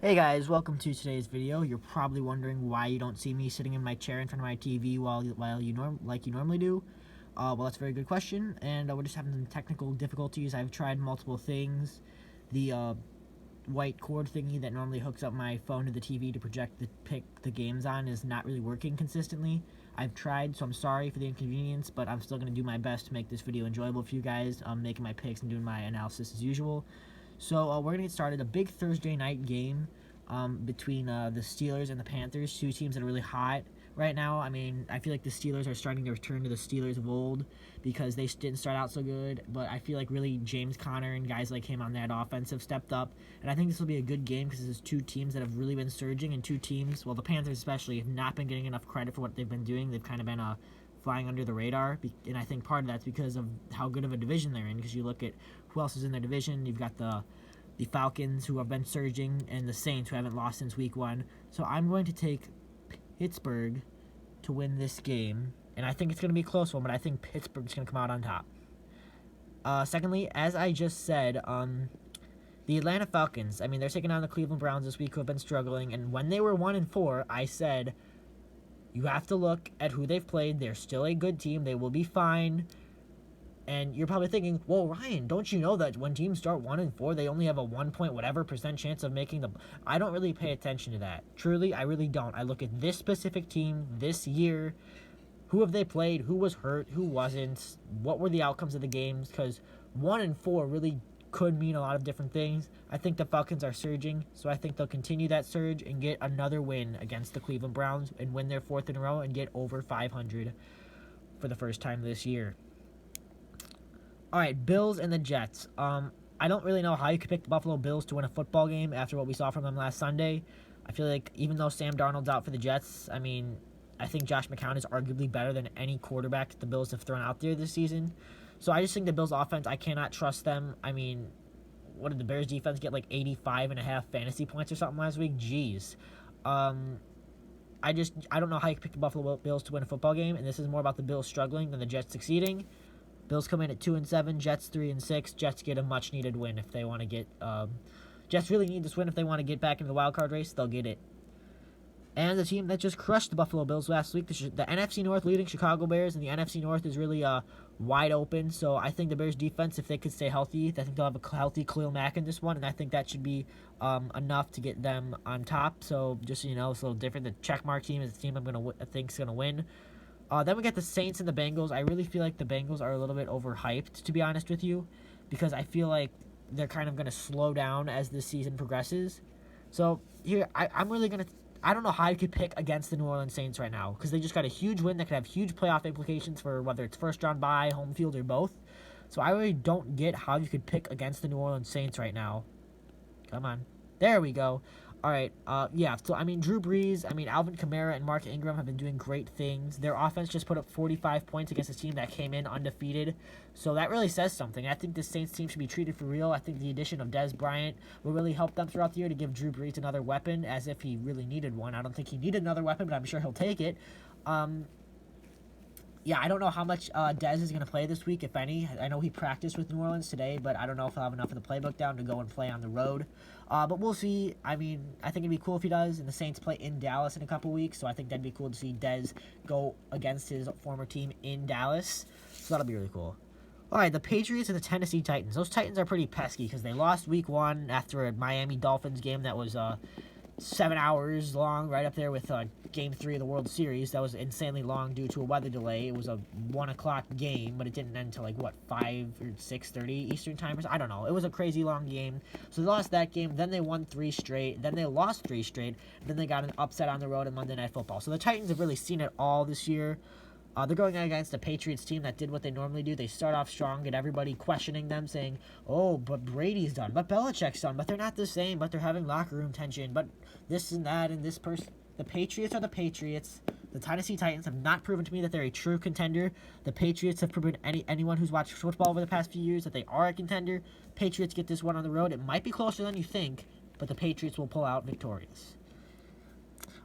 Hey guys, welcome to today's video. You're probably wondering why you don't see me sitting in my chair in front of my TV while you normally do. Well, that's a very good question, and we're just having some technical difficulties. I've tried multiple things. The white cord thingy that normally hooks up my phone to the TV to pick the games on is not really working consistently. I've tried, so I'm sorry for the inconvenience, but I'm still going to do my best to make this video enjoyable for you guys. I'm making my picks and doing my analysis as usual. So we're going to get started. A big Thursday night game between the Steelers and the Panthers, two teams that are really hot right now. I mean, I feel like the Steelers are starting to return to the Steelers of old because they didn't start out so good, but I feel like really James Conner and guys like him on that offense have stepped up, and I think this will be a good game because this is two teams that have really been surging, and two teams, well, the Panthers especially, have not been getting enough credit for what they've been doing. They've kind of been flying under the radar, and I think part of that's because of how good of a division they're in, because you look at who else is in their division. You've got the Falcons, who have been surging, and the Saints, who haven't lost since week 1. So I'm going to take Pittsburgh to win this game, and I think it's going to be a close one, but I think Pittsburgh's going to come out on top. Secondly, as I just said, the Atlanta Falcons, I mean, they're taking on the Cleveland Browns this week, who have been struggling, and when they were 1-4, I said, you have to look at who they've played. They're still a good team. They will be fine. And you're probably thinking, well, Ryan, don't you know that when teams start 1-4, they only have a 1% chance of making the... I don't really pay attention to that. Truly, I really don't. I look at this specific team, this year, who have they played, who was hurt, who wasn't, what were the outcomes of the games, because 1-4 really could mean a lot of different things. I think the Falcons are surging, so I think they'll continue that surge and get another win against the Cleveland Browns and win their 4th in a row and get over 500 for the first time this year. All right, Bills and the Jets. I don't really know how you could pick the Buffalo Bills to win a football game after what we saw from them last Sunday. I feel like even though Sam Darnold's out for the Jets, I mean, I think Josh McCown is arguably better than any quarterback the Bills have thrown out there this season. So I just think the Bills' offense, I cannot trust them. I mean, what did the Bears' defense get, like 85.5 fantasy points or something last week? Jeez. I don't know how you can pick the Buffalo Bills to win a football game, and this is more about the Bills struggling than the Jets succeeding. Bills come in at 2-7, Jets 3-6. Jets get a much-needed win if they want to get... Jets really need this win if they want to get back into the wild card race. They'll get it. And the team that just crushed the Buffalo Bills last week, the NFC North leading Chicago Bears, and the NFC North is really wide open. So I think the Bears' defense, if they could stay healthy, I think they'll have a healthy Khalil Mack in this one, and I think that should be enough to get them on top. So just so you know, it's a little different. The checkmark team is the team I think is going to win. Then we get the Saints and the Bengals. I really feel like the Bengals are a little bit overhyped, to be honest with you, because I feel like they're kind of going to slow down as this season progresses. So here, I'm really going to... I don't know how you could pick against the New Orleans Saints right now, because they just got a huge win that could have huge playoff implications for whether it's first round bye, home field, or both. So I really don't get how you could pick against the New Orleans Saints right now. Come on. There we go. All right, yeah, so, I mean, Drew Brees, Alvin Kamara and Mark Ingram have been doing great things. Their offense just put up 45 points against a team that came in undefeated, so that really says something. I think the Saints team should be treated for real. I think the addition of Dez Bryant will really help them throughout the year to give Drew Brees another weapon, as if he really needed one. I don't think he needed another weapon, but I'm sure he'll take it. Yeah, I don't know how much Dez is going to play this week, if any. I know he practiced with New Orleans today, but I don't know if he'll have enough of the playbook down to go and play on the road. But we'll see. I mean, I think it'd be cool if he does, and the Saints play in Dallas in a couple weeks, so I think that'd be cool to see Dez go against his former team in Dallas. So that'll be really cool. All right, the Patriots and the Tennessee Titans. Those Titans are pretty pesky because they lost week 1 after a Miami Dolphins game that was 7 hours long, right up there with Game 3 of the World Series. That was insanely long due to a weather delay. It was a 1 o'clock game, but it didn't end until, like, what, 5 or 6:30 Eastern Time? I don't know. It was a crazy long game. So they lost that game. Then they won 3 straight. Then they lost 3 straight. Then they got an upset on the road in Monday Night Football. So the Titans have really seen it all this year. They're going against a Patriots team that did what they normally do. They start off strong, get everybody questioning them, saying, oh, but Brady's done, but Belichick's done, but they're not the same, but they're having locker room tension, but this and that and this person. The Patriots are the Patriots. The Tennessee Titans have not proven to me that they're a true contender. The Patriots have proven anyone who's watched football over the past few years that they are a contender. Patriots get this one on the road. It might be closer than you think, but the Patriots will pull out victorious.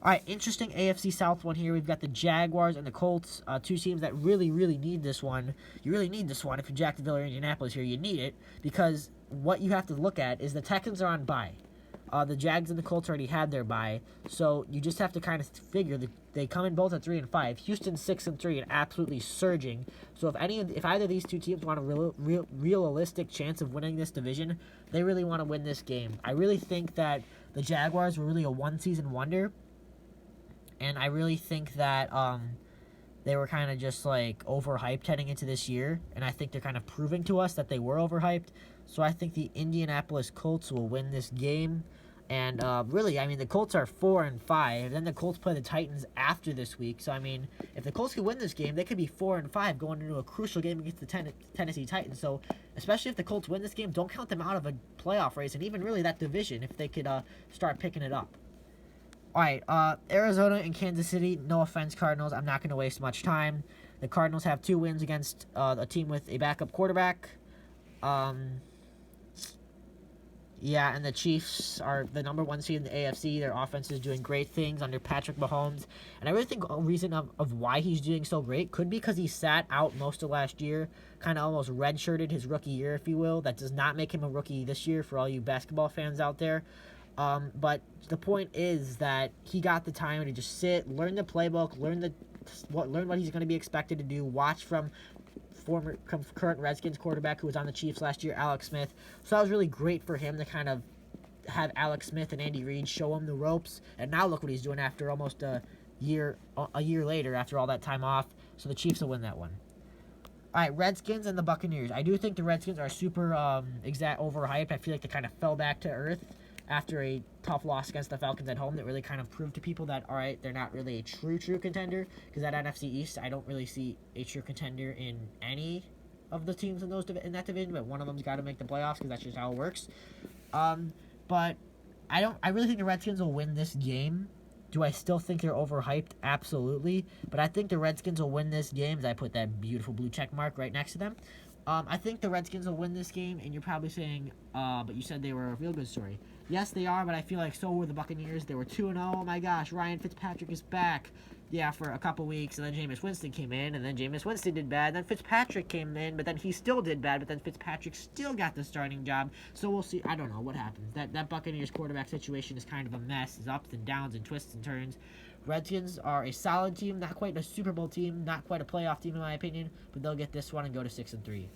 All right, interesting AFC South one here. We've got the Jaguars and the Colts, two teams that really, really need this one. You really need this one if you're Jacksonville or Indianapolis here. You need it because what you have to look at is the Texans are on bye. The Jags and the Colts already had their bye, so you just have to kind of figure that they come in both at 3-5. Houston's 6-3 and absolutely surging. So if either of these two teams want a realistic chance of winning this division, they really want to win this game. I really think that the Jaguars were really a one-season wonder, and I really think that they were kind of just like overhyped heading into this year, and I think they're kind of proving to us that they were overhyped. So I think the Indianapolis Colts will win this game. And really, I mean, the Colts are 4-5. Then the Colts play the Titans after this week. So I mean, if the Colts could win this game, they could be 4-5 going into a crucial game against the Tennessee Titans. So especially if the Colts win this game, don't count them out of a playoff race, and even really that division if they could start picking it up. All right, Arizona and Kansas City. No offense, Cardinals. I'm not going to waste much time. The Cardinals have 2 wins against a team with a backup quarterback. Yeah, and the Chiefs are the number 1 seed in the AFC. Their offense is doing great things under Patrick Mahomes. And I really think a reason of why he's doing so great could be because he sat out most of last year, kind of almost redshirted his rookie year, if you will. That does not make him a rookie this year for all you basketball fans out there. But the point is that he got the time to just sit, learn the playbook, learn what he's going to be expected to do, watch from current Redskins quarterback who was on the Chiefs last year, Alex Smith. So that was really great for him to kind of have Alex Smith and Andy Reid show him the ropes. And now look what he's doing after almost a year later after all that time off. So the Chiefs will win that one. All right, Redskins and the Buccaneers. I do think the Redskins are super overhyped. I feel like they kind of fell back to earth after a tough loss against the Falcons at home that really kind of proved to people that, all right, they're not really a true contender, because that NFC East, I don't really see a true contender in any of the teams in that division, but one of them's got to make the playoffs because that's just how it works. But I really think the Redskins will win this game. Do I still think they're overhyped? Absolutely. But I think the Redskins will win this game, as I put that beautiful blue check mark right next to them. I think the Redskins will win this game, and you're probably saying, but you said they were a real good story. Yes, they are, but I feel like so were the Buccaneers. They were 2-0. Oh, my gosh, Ryan Fitzpatrick is back. Yeah, for a couple weeks, and then Jameis Winston came in, and then Jameis Winston did bad. Then Fitzpatrick came in, but then he still did bad, but then Fitzpatrick still got the starting job. So we'll see. I don't know what happens. That Buccaneers quarterback situation is kind of a mess. It's ups and downs and twists and turns. Redskins are a solid team, not quite a Super Bowl team, not quite a playoff team in my opinion, but they'll get this one and go to 6-3.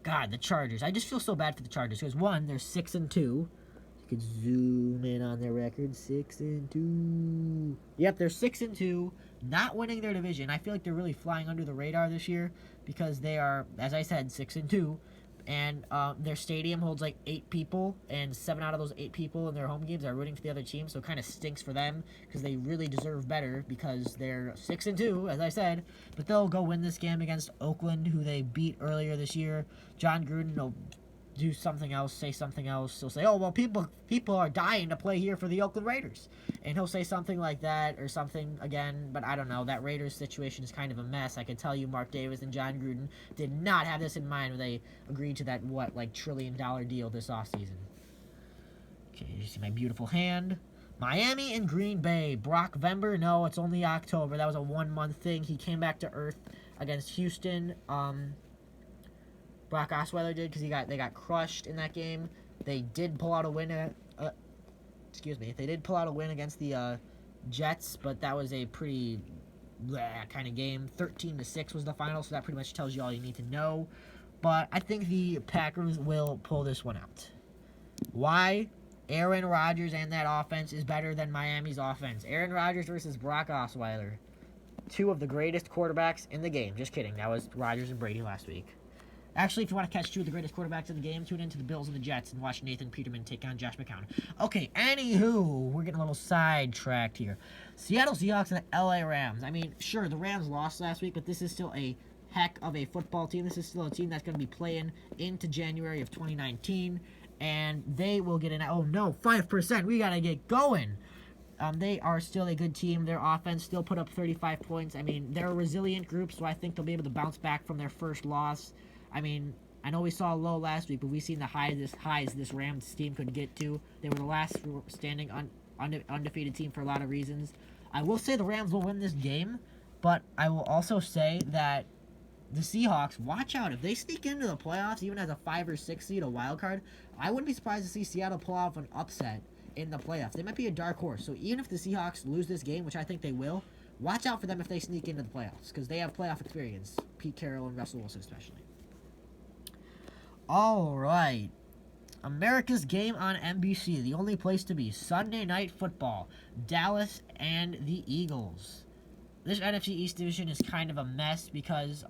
God, the Chargers. I just feel so bad for the Chargers because one, they're 6-2. You could zoom in on their record, 6-2. Yep, they're 6-2, not winning their division. I feel like they're really flying under the radar this year because they are, as I said, 6-2. And their stadium holds like 8 people, and 7 out of those 8 people in their home games are rooting for the other team, so it kind of stinks for them because they really deserve better because they're 6-2, as I said. But they'll go win this game against Oakland, who they beat earlier this year. John Gruden will do something else, say something else. He'll say, oh, well, people are dying to play here for the Oakland Raiders. And he'll say something like that or something again, but I don't know. That Raiders situation is kind of a mess. I can tell you Mark Davis and John Gruden did not have this in mind when they agreed to that, $1 trillion deal this offseason. Okay, you see my beautiful hand. Miami and Green Bay. Brock Vember, no, it's only October. That was a 1-month thing. He came back to earth against Houston. Brock Osweiler did because they got crushed in that game. They did pull out a win. They did pull out a win against the Jets, but that was a pretty kind of game. 13-6 was the final, so that pretty much tells you all you need to know. But I think the Packers will pull this one out. Why? Aaron Rodgers and that offense is better than Miami's offense. Aaron Rodgers versus Brock Osweiler. 2 of the greatest quarterbacks in the game. Just kidding. That was Rodgers and Brady last week. Actually, if you want to catch 2 of the greatest quarterbacks in the game, tune into the Bills and the Jets and watch Nathan Peterman take on Josh McCown. Okay, anywho, we're getting a little sidetracked here. Seattle Seahawks and the LA Rams. I mean, sure, the Rams lost last week, but this is still a heck of a football team. This is still a team that's going to be playing into January of 2019, and they will get an, 5%. We got to get going. They are still a good team. Their offense still put up 35 points. I mean, they're a resilient group, so I think they'll be able to bounce back from their first loss. I mean, I know we saw a low last week, but we've seen the highs this Rams team could get to. They were the last standing undefeated team for a lot of reasons. I will say the Rams will win this game, but I will also say that the Seahawks, watch out. If they sneak into the playoffs, even as a 5 or 6 seed, a wild card, I wouldn't be surprised to see Seattle pull off an upset in the playoffs. They might be a dark horse. So even if the Seahawks lose this game, which I think they will, watch out for them if they sneak into the playoffs, because they have playoff experience. Pete Carroll and Russell Wilson especially. All right. America's game on NBC, the only place to be. Sunday Night Football. Dallas and the Eagles. This NFC East division is kind of a mess because,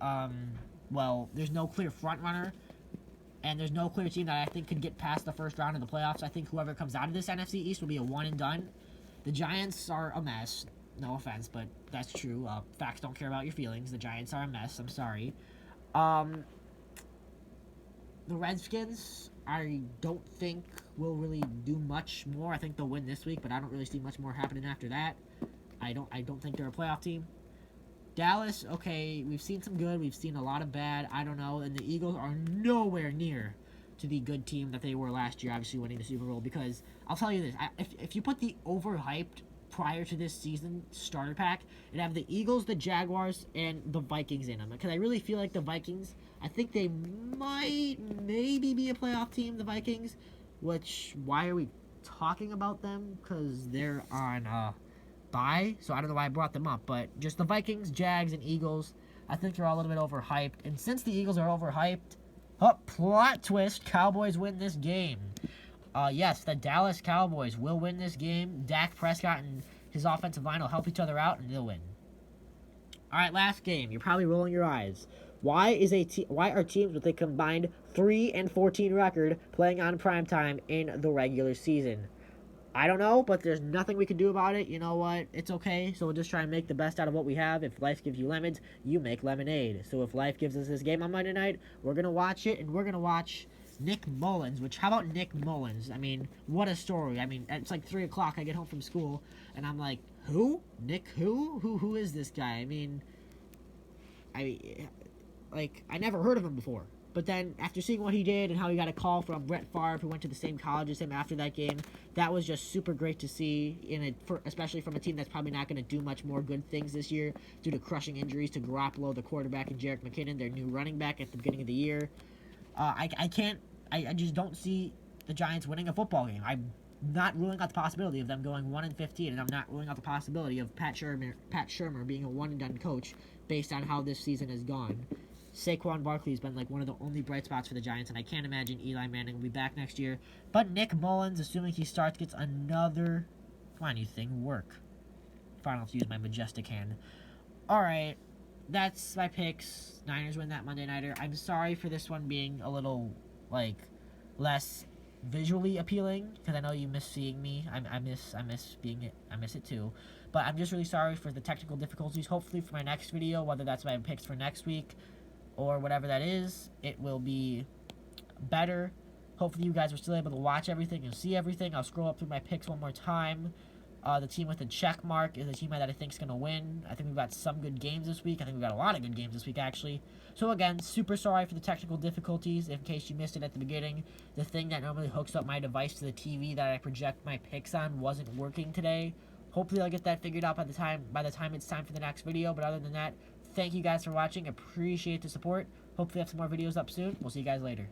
well, there's no clear front runner. And there's no clear team that I think could get past the first round of the playoffs. I think whoever comes out of this NFC East will be a one and done. The Giants are a mess. No offense, but that's true. Facts don't care about your feelings. The Giants are a mess. I'm sorry. The Redskins, I don't think will really do much more. I think they'll win this week, but I don't really see much more happening after that. I don't think they're a playoff team. Dallas, okay, we've seen some good, we've seen a lot of bad, I don't know, and the Eagles are nowhere near to the good team that they were last year, obviously winning the Super Bowl, because I'll tell you this, if you put the overhyped prior to this season starter pack, it'd have the Eagles, the Jaguars, and the Vikings in them, because I really feel like the Vikings, I think they might maybe be a playoff team, the Vikings, which, why are we talking about them? Because they're on, bye, so I don't know why I brought them up, but just the Vikings, Jags, and Eagles, I think they're all a little bit overhyped, and since the Eagles are overhyped, plot twist, Cowboys win this game. Yes, the Dallas Cowboys will win this game. Dak Prescott and his offensive line will help each other out, and they'll win. Alright, last game. You're probably rolling your eyes. Why are teams with a combined 3-14 record playing on primetime in the regular season? I don't know, but there's nothing we can do about it. You know what? It's okay. So we'll just try and make the best out of what we have. If life gives you lemons, you make lemonade. So if life gives us this game on Monday night, we're going to watch it, and we're going to watch Nick Mullins, which, how about Nick Mullins? I mean, what a story. I mean, it's like 3 o'clock, I get home from school, and I'm like, who? Nick who? Who is this guy? I mean, I never heard of him before. But then, after seeing what he did and how he got a call from Brett Favre, who went to the same college as him after that game, that was just super great to see, especially from a team that's probably not going to do much more good things this year due to crushing injuries to Garoppolo, the quarterback, and Jerick McKinnon, their new running back at the beginning of the year. I just don't see the Giants winning a football game. I'm not ruling out the possibility of them going 1-15, and I'm not ruling out the possibility of Pat Shurmur being a one-and-done coach based on how this season has gone. Saquon Barkley has been like one of the only bright spots for the Giants, and I can't imagine Eli Manning will be back next year. But Nick Mullins, assuming he starts, gets another... Come on, you thing, work. Finally, have to use my majestic hand. Alright, that's my picks. Niners win that Monday Nighter. I'm sorry for this one being a little, less visually appealing, because I know you miss seeing me. I miss it too. But I'm just really sorry for the technical difficulties. Hopefully for my next video, whether that's my picks for next week, or whatever that is, it will be better. Hopefully you guys are still able to watch everything and see everything. I'll scroll up through my picks one more time. The team with the check mark is the team that I think is going to win. I think we've got some good games this week. I think we've got a lot of good games this week, actually. So again, super sorry for the technical difficulties. In case you missed it at the beginning, the thing that normally hooks up my device to the TV that I project my picks on wasn't working today. Hopefully I'll get that figured out by the time it's time for the next video. But other than that, thank you guys for watching. Appreciate the support. Hopefully I have some more videos up soon. We'll see you guys later.